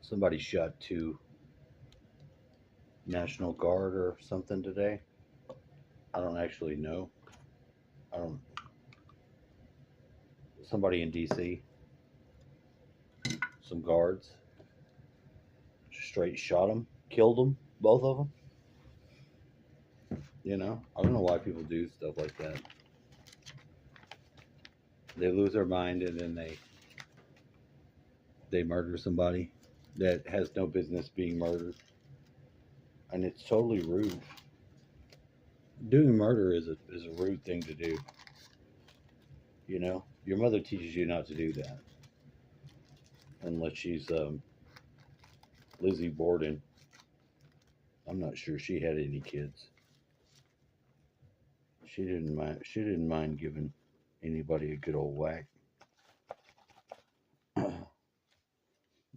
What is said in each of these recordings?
Somebody shot two National Guard or something today. I don't actually know. I don't. Somebody in D.C. Some guards straight shot them, killed them, both of them. I don't know why people do stuff like that. They lose their mind and then they murder somebody that has no business being murdered, and it's totally rude. Doing murder is a rude thing to do. Your mother teaches you not to do that unless she's Lizzie Borden. I'm not sure she had any kids. She didn't mind. She didn't mind giving anybody a good old whack.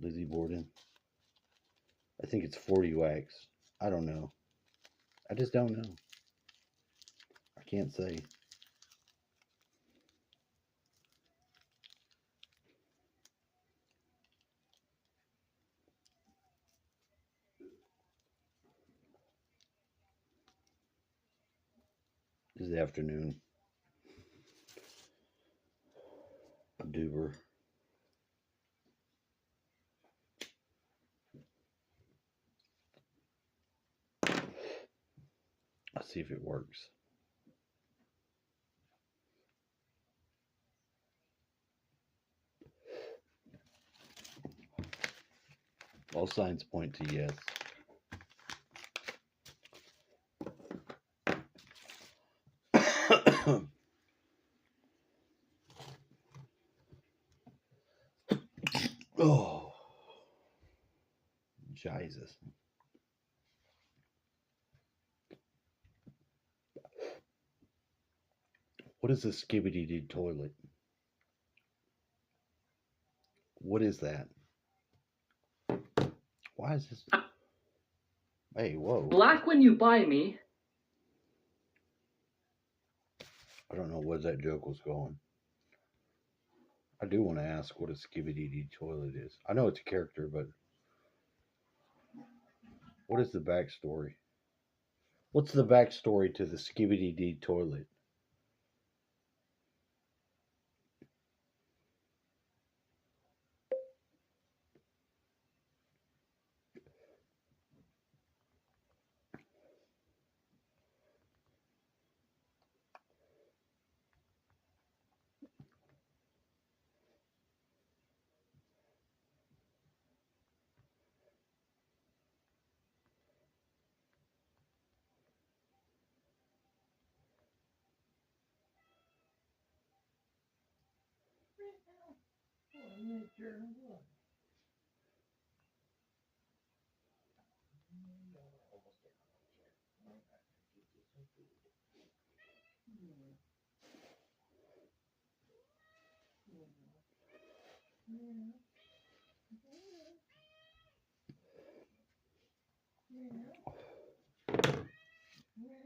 Lizzie Borden. I think it's 40 whacks. I don't know. I just don't know. I can't say. This afternoon, Duber. I'll see if it works. All signs point to yes. Oh, Jesus. What is a skibidi doo toilet? What is that? Why is this? Hey, whoa. Black when you buy me. I don't know where that joke was going. I do want to ask what a skibidi doo toilet is. I know it's a character, but what is the backstory? What's the backstory to the skibidi doo toilet?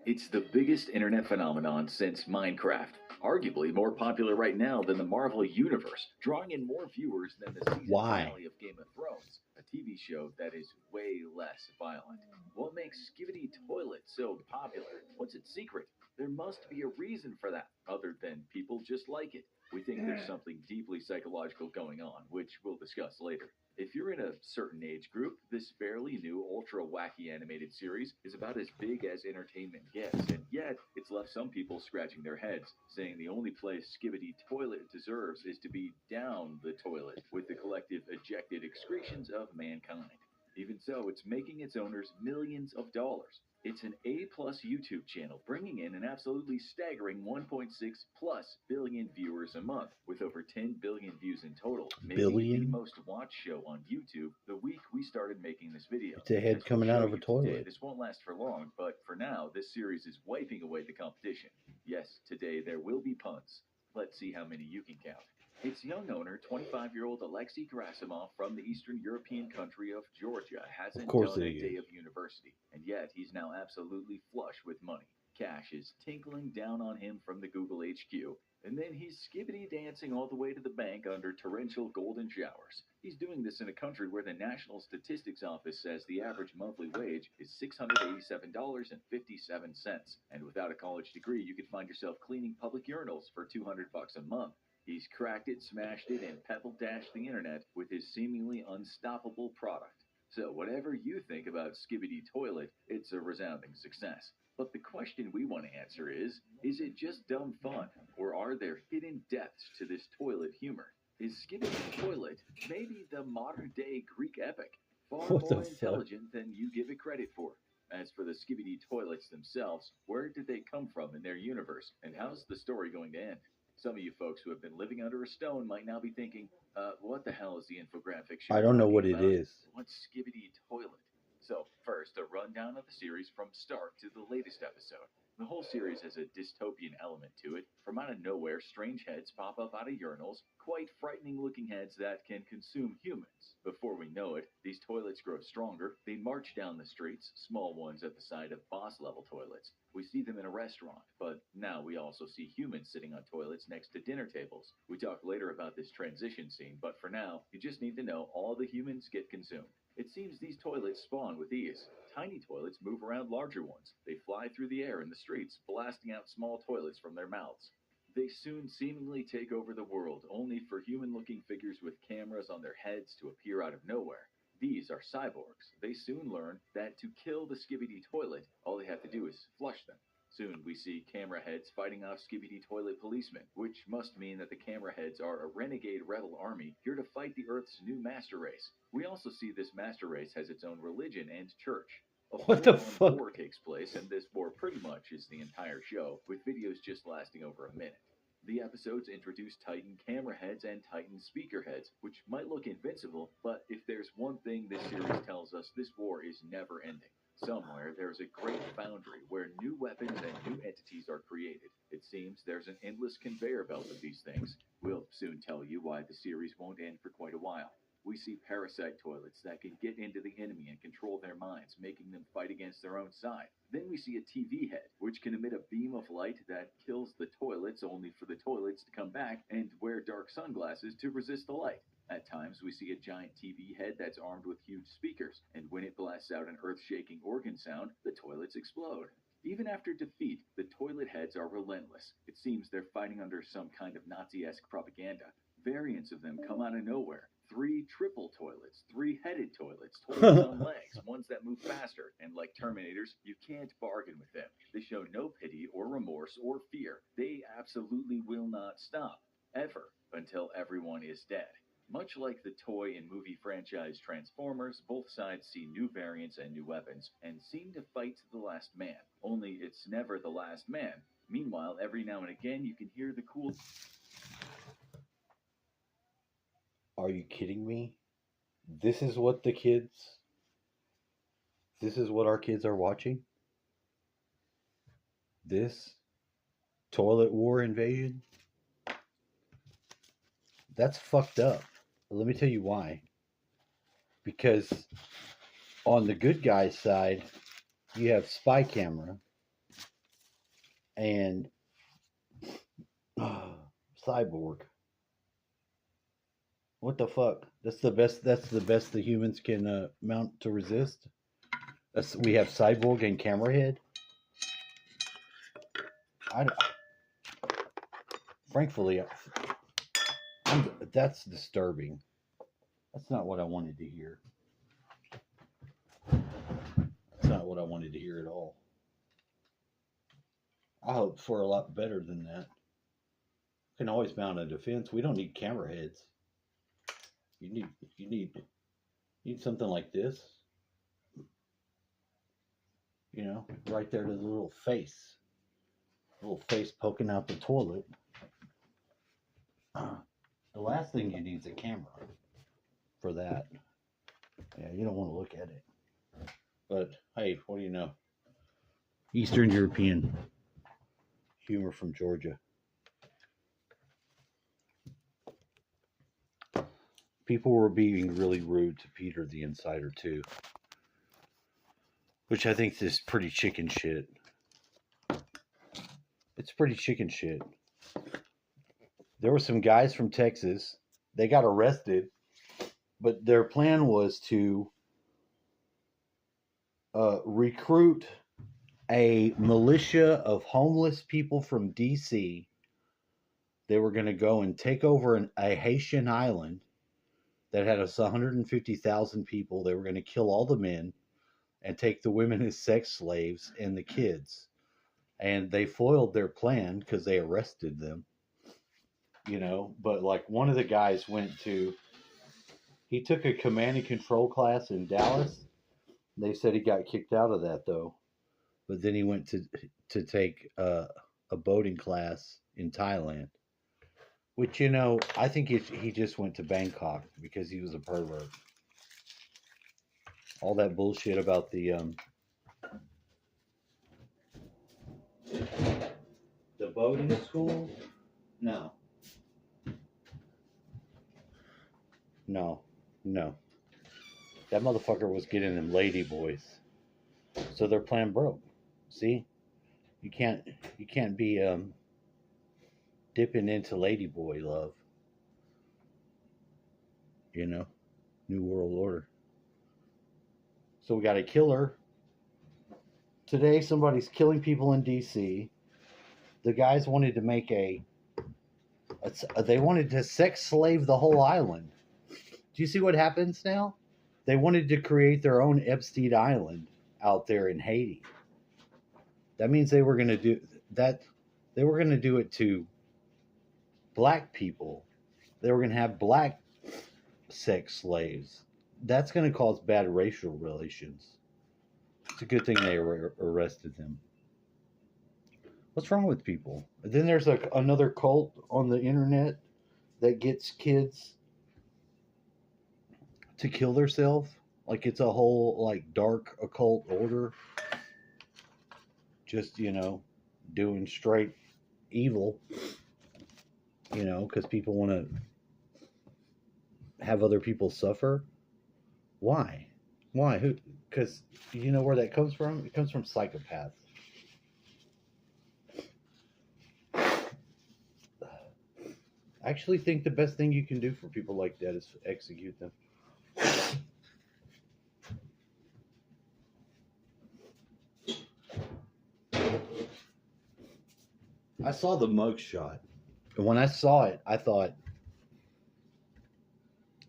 It's the biggest internet phenomenon since Minecraft. Arguably more popular right now than the Marvel Universe, drawing in more viewers than the season finale of Game of Thrones, a TV show that is way less violent. What makes Skibidi Toilet so popular? What's its secret? There must be a reason for that, other than people just like it. We think there's something deeply psychological going on, which we'll discuss later. If you're in a certain age group, this fairly new, ultra wacky animated series is about as big as entertainment gets, and yet it's left some people scratching their heads, saying the only place Skibidi Toilet deserves is to be down the toilet with the collective ejected excretions of mankind. Even so, it's making its owners millions of dollars. It's an A-plus YouTube channel, bringing in an absolutely staggering 1.6 plus billion viewers a month, with over 10 billion views in total, making the most watched show on YouTube the week we started making this video. It's a head coming out of a toilet. Today, this won't last for long, but for now, this series is wiping away the competition. Yes, today there will be puns. Let's see how many you can count. Its young owner, 25-year-old Alexei Gerasimov from the Eastern European country of Georgia, hasn't done a day of university, and yet he's now absolutely flush with money. Cash is tinkling down on him from the Google HQ, And then he's skibbity dancing all the way to the bank under torrential golden showers. He's doing this in a country where the National Statistics Office says the average monthly wage is $687.57. And without a college degree, you could find yourself cleaning public urinals for $200 a month. He's cracked it, smashed it, and pebble dashed the internet with his seemingly unstoppable product. So whatever you think about Skibidi Toilet, it's a resounding success. But the question we want to answer is it just dumb fun, or are there hidden depths to this toilet humor? Is Skibidi Toilet maybe the modern-day Greek epic, far What the more fuck? intelligent than you give it credit for? As for the Skibidi Toilets themselves, where did they come from in their universe, and how's the story going to end? Some of you folks who have been living under a stone might now be thinking, what the hell is the infographic show I don't know talking what it about? is. What's Skibidi Toilet? So, first, a rundown of the series from start to the latest episode. The whole series has a dystopian element to it. From out of nowhere, strange heads pop up out of urinals, quite frightening looking heads that can consume humans. Before we know it, these toilets grow stronger. They march down the streets, small ones at the side of boss level toilets. We see them in a restaurant, but now we also see humans sitting on toilets next to dinner tables. We talk later about this transition scene, but for now, you just need to know all the humans get consumed. It seems these toilets spawn with ease. Tiny toilets move around larger ones. They fly through the air in the streets, blasting out small toilets from their mouths. They soon seemingly take over the world, only for human-looking figures with cameras on their heads to appear out of nowhere. These are cyborgs. They soon learn that to kill the Skibidi Toilet, all they have to do is flush them. Soon we see camera heads fighting off Skibidi Toilet policemen, which must mean that the camera heads are a renegade rebel army here to fight the Earth's new master race. We also see this master race has its own religion and church. A What the full-on fuck? war takes place, and this war pretty much is the entire show, with videos just lasting over a minute. The episodes introduce Titan camera heads and Titan speaker heads, which might look invincible, but if there's one thing this series tells us, this war is never ending. Somewhere there's a great foundry where new weapons and new entities are created. It seems there's an endless conveyor belt of these things. We'll soon tell you why the series won't end for quite a while. We see parasite toilets that can get into the enemy and control their minds, making them fight against their own side. Then we see a TV head, which can emit a beam of light that kills the toilets, only for the toilets to come back and wear dark sunglasses to resist the light. At times, we see a giant TV head that's armed with huge speakers, and when it blasts out an earth-shaking organ sound, the toilets explode. Even after defeat, the toilet heads are relentless. It seems they're fighting under some kind of Nazi-esque propaganda. Variants of them come out of nowhere. 3 triple toilets, 3-headed toilets, toilets on legs, ones that move faster, and like Terminators, you can't bargain with them. They show no pity or remorse or fear. They absolutely will not stop, ever, until everyone is dead. Much like the toy and movie franchise Transformers, both sides see new variants and new weapons, and seem to fight to the last man. Only it's never the last man. Meanwhile, every now and again, you can hear the cool... Are you kidding me? This is what our kids are watching? This toilet war invasion? That's fucked up. Let me tell you why. Because on the good guy's side, you have spy camera and cyborg. What the fuck? That's the best the humans can mount to resist. We have cyborg and camerahead. Frankly, that's disturbing. That's not what I wanted to hear. That's not what I wanted to hear at all. I hope for a lot better than that. You can always mount a defense. We don't need camera heads. You need something like this. You know, right there to the little face poking out the toilet. The last thing you need is a camera for that. Yeah, you don't want to look at it. But hey, what do you know? Eastern European humor from Georgia. People were being really rude to Peter the Insider too, which I think is pretty chicken shit. It's pretty chicken shit. there were some guys from Texas. They got arrested, but their plan was to recruit a militia of homeless people from DC. They were going to go and take over a Haitian island that had 150,000 people. They were going to kill all the men and take the women as sex slaves and the kids. And they foiled their plan because they arrested them, you know. But like one of the guys he took a command and control class in Dallas. They said he got kicked out of that though. But then he went to take a boating class in Thailand. Which, you know, I think he just went to Bangkok because he was a pervert. All that bullshit about the boating school? No. That motherfucker was getting them lady boys. So their plan broke. See? You can't be dipping into ladyboy love. You know? New World Order. So we got a killer. Today somebody's killing people in DC. The guys wanted to make they wanted to sex slave the whole island. Do you see what happens now? They wanted to create their own Epstein Island out there in Haiti. That means they were going to do that. They were going to do it to black people. They were going to have black sex slaves. That's going to cause bad racial relations. It's a good thing they arrested them. What's wrong with people? And then there's another cult on the internet that gets kids to kill themselves. Like it's a whole like dark occult order. Just, you know, doing straight evil. You know, because people want to have other people suffer. Why? Who? Because you know where that comes from? It comes from psychopaths. I actually think the best thing you can do for people like that is execute them. I saw the mugshot. And when I saw it, I thought,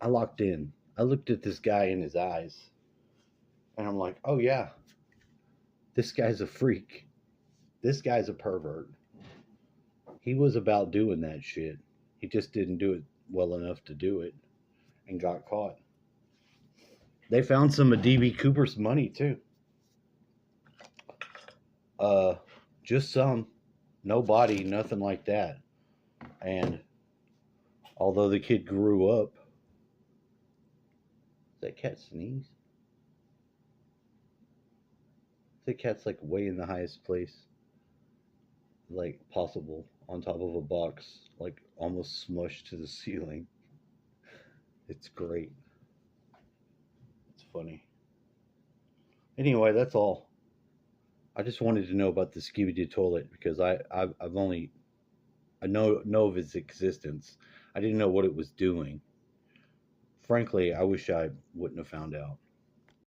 I locked in. I looked at this guy in his eyes. And I'm like, oh yeah, this guy's a freak. This guy's a pervert. He was about doing that shit. He just didn't do it well enough to do it and got caught. They found some of D.B. Cooper's money too. Just some. No body, nothing like that. And although the kid grew up, that cat sneeze? The cat's like way in the highest place like possible on top of a box, like almost smushed to the ceiling. It's great. It's funny. Anyway, that's all. I just wanted to know about the Skibidi toilet because I know of its existence. I didn't know what it was doing. Frankly, I wish I wouldn't have found out.